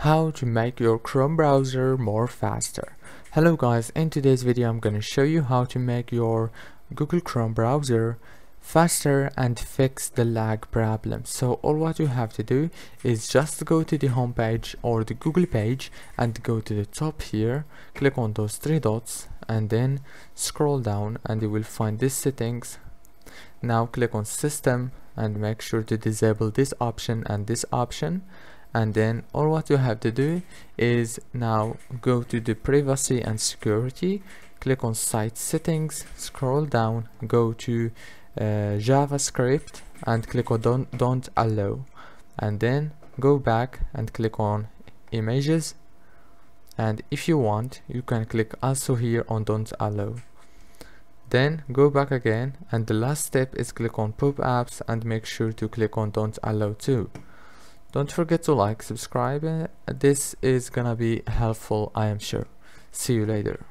How to make your Chrome browser more faster. Hello guys, in today's video I'm going to show you how to make your Google Chrome browser faster and fix the lag problem. So all what you have to do is just go to the home page or the Google page and go to the top here, click on those three dots and then scroll down and you will find this settings. Now click on system and make sure to disable this option and this option, and then all what you have to do is now go to the privacy and security, click on site settings, scroll down, go to JavaScript and click on don't allow, and then go back and click on images, and if you want you can click also here on don't allow. Then go back again, and the last step is click on pop-ups and make sure to click on don't allow too. Don't forget to like, subscribe, this is gonna be helpful, I am sure. See you later.